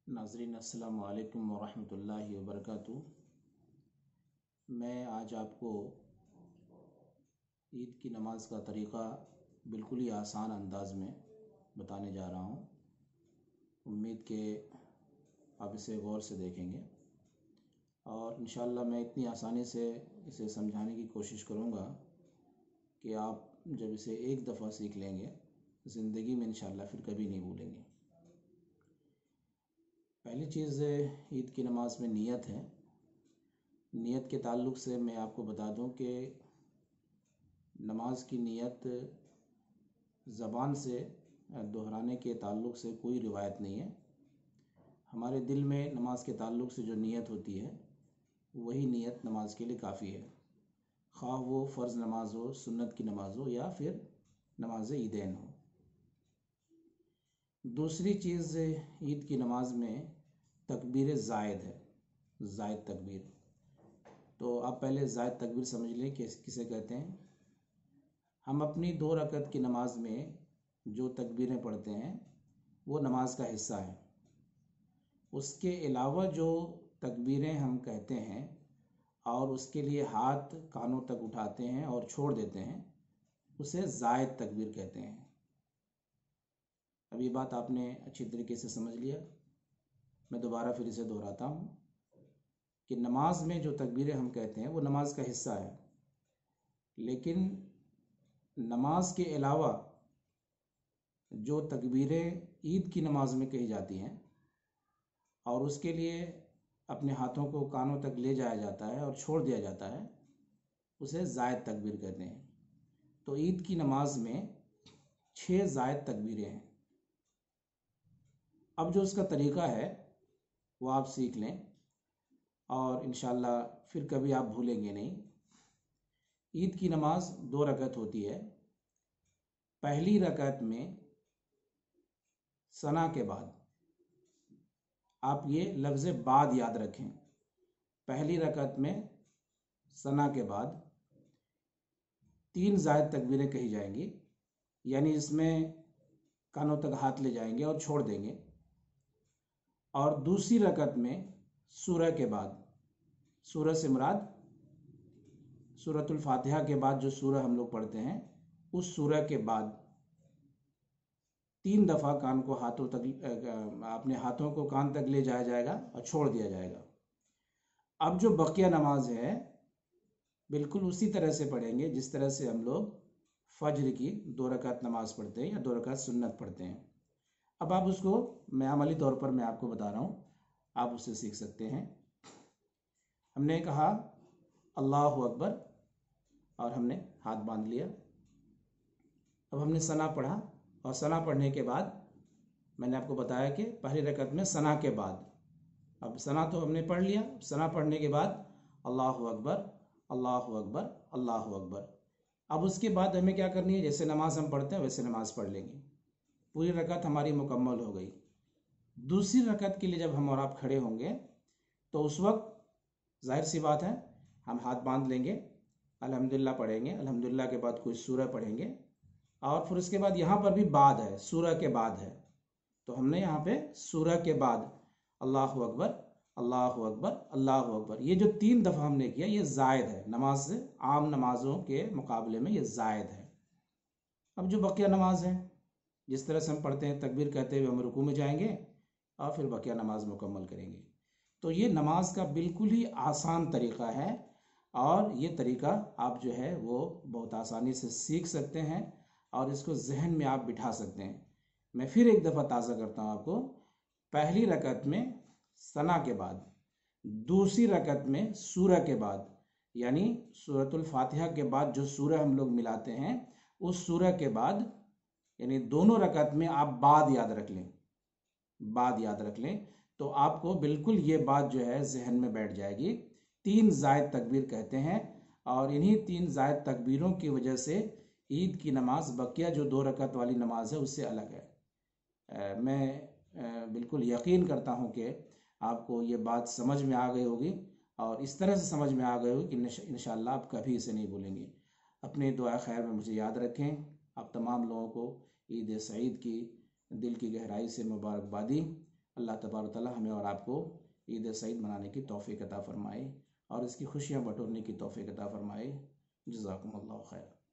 नाज़रीन अस्सलामु अलैकुम वरहमतुल्लाहि वबरकातुहू। मैं आज आपको ईद की नमाज़ का तरीक़ा बिल्कुल ही आसान अंदाज में बताने जा रहा हूँ। उम्मीद के आप इसे गौर से देखेंगे और इंशाअल्लाह मैं इतनी आसानी से इसे समझाने की कोशिश करूँगा कि आप जब इसे एक दफ़ा सीख लेंगे ज़िंदगी में इंशाअल्लाह फिर कभी नहीं भूलेंगे। पहली चीज़ ईद की नमाज़ में नियत है। नियत के ताल्लुक़ से मैं आपको बता दूं कि नमाज की नियत ज़बान से दोहराने के ताल्लुक़ से कोई रिवायत नहीं है। हमारे दिल में नमाज के ताल्लुक़ से जो नियत होती है वही नियत नमाज के लिए काफ़ी है, ख़्वाह वो फ़र्ज़ नमाज हो, सुन्नत की नमाज हो या फिर नमाज ईदैन हो। दूसरी चीज़ ईद की नमाज में तकबीर ज़ायद है, ज़ायद तकबीर। तो आप पहले ज़ायद तकबीर समझ लें कि किसे कहते हैं। हम अपनी 2 रकत की नमाज में जो तकबीरें पढ़ते हैं वो नमाज का हिस्सा है। उसके अलावा जो तकबीरें हम कहते हैं और उसके लिए हाथ कानों तक उठाते हैं और छोड़ देते हैं उसे ज़ायद तकबीर कहते हैं। अब ये बात आपने अच्छी तरीके से समझ लिया। मैं दोबारा फिर इसे दोहराता हूँ कि नमाज में जो तकबीरें हम कहते हैं वो नमाज का हिस्सा है, लेकिन नमाज के अलावा जो तकबीरें ईद की नमाज में कही जाती हैं और उसके लिए अपने हाथों को कानों तक ले जाया जाता है और छोड़ दिया जाता है उसे ज़ायद तकबीर कहते हैं। तो ईद की नमाज में 6 ज़ायद तकबीरें हैं। अब जो उसका तरीक़ा है वो आप सीख लें और इंशाअल्लाह फिर कभी आप भूलेंगे नहीं। ईद की नमाज 2 रकत होती है। पहली रकत में सना के बाद, आप ये लफ्ज़ बाद याद रखें, पहली रकत में सना के बाद 3 ज़ायद तकबीरें कही जाएंगी, यानी इसमें कानों तक हाथ ले जाएंगे और छोड़ देंगे। और दूसरी रकत में सूरह के बाद, सूरह से मुराद सूरतुल फातिहा के बाद जो सूरह हम लोग पढ़ते हैं उस सूरह के बाद 3 दफ़ा कान को हाथों तक, अपने हाथों को कान तक ले जाया जाएगा और छोड़ दिया जाएगा। अब जो बकिया नमाज है बिल्कुल उसी तरह से पढ़ेंगे जिस तरह से हम लोग फज्र की 2 रकात नमाज पढ़ते हैं या 2 रकात सुन्नत पढ़ते हैं। अब आप उसको मैं अमली तौर पर मैं आपको बता रहा हूँ, आप उससे सीख सकते हैं। हमने कहा अल्लाहु अकबर और हमने हाथ बांध लिया। अब हमने सना पढ़ा और सना पढ़ने के बाद मैंने आपको बताया कि पहली रकत में सना के बाद, अब सना तो हमने पढ़ लिया, सना पढ़ने के बाद अल्लाहु अकबर अल्लाहु अकबर अल्लाहु अकबर। अब उसके बाद हमें क्या करनी है, जैसे नमाज हम पढ़ते हैं वैसे नमाज पढ़ लेंगे। पूरी रकत हमारी मुकम्मल हो गई। दूसरी रकत के लिए जब हम और आप खड़े होंगे तो उस वक्त जाहिर सी बात है हम हाथ बांध लेंगे, अल्हम्दुलिल्लाह पढ़ेंगे, अल्हम्दुलिल्लाह के बाद कोई सूरह पढ़ेंगे और फिर उसके बाद यहाँ पर भी बाद है, सूरह के बाद है, तो हमने यहाँ पे सूरह के बाद अल्लाहु अकबर अल्लाहु अकबर अल्लाहु अकबर, ये जो 3 दफ़ा हमने किया ये जायद है। नमाज से आम नमाजों के मुकाबले में ये जायद है। अब जो बकिया नमाज है जिस तरह से हम पढ़ते हैं तकबीर कहते हुए हम रुकू में जाएंगे और फिर बकिया नमाज मुकम्मल करेंगे। तो ये नमाज का बिल्कुल ही आसान तरीक़ा है और ये तरीक़ा आप जो है वो बहुत आसानी से सीख सकते हैं और इसको जहन में आप बिठा सकते हैं। मैं फिर एक दफ़ा ताज़ा करता हूँ आपको। पहली रकत में सना के बाद, दूसरी रकत में सूरह के बाद, यानी सूरतुल फातिहा के बाद जो सूरह हम लोग मिलाते हैं उस सूरह के बाद, यानी दोनों रकत में आप बाद याद रख लें, बाद याद रख लें तो आपको बिल्कुल ये बात जो है जहन में बैठ जाएगी। 3 ज़ायद तकबीर कहते हैं और इन्हीं 3 ज़ायद तकबीरों की वजह से ईद की नमाज बकिया जो 2 रकत वाली नमाज है उससे अलग है। मैं बिल्कुल यकीन करता हूँ कि आपको ये बात समझ में आ गई होगी और इस तरह से समझ में आ गई होगी कि इंशाअल्लाह आप कभी इसे नहीं भूलेंगे। अपने दुआ खैर में मुझे याद रखें। आप तमाम लोगों को ईद सईद की दिल की गहराई से मुबारकबादी। अल्लाह तबारक तआला हमें और आपको ईद सईद मनाने की तौफीक अता फरमाए और इसकी खुशियाँ बटोरने की तौफीक अता फरमाए। जज़ाकुमुल्लाह खैर।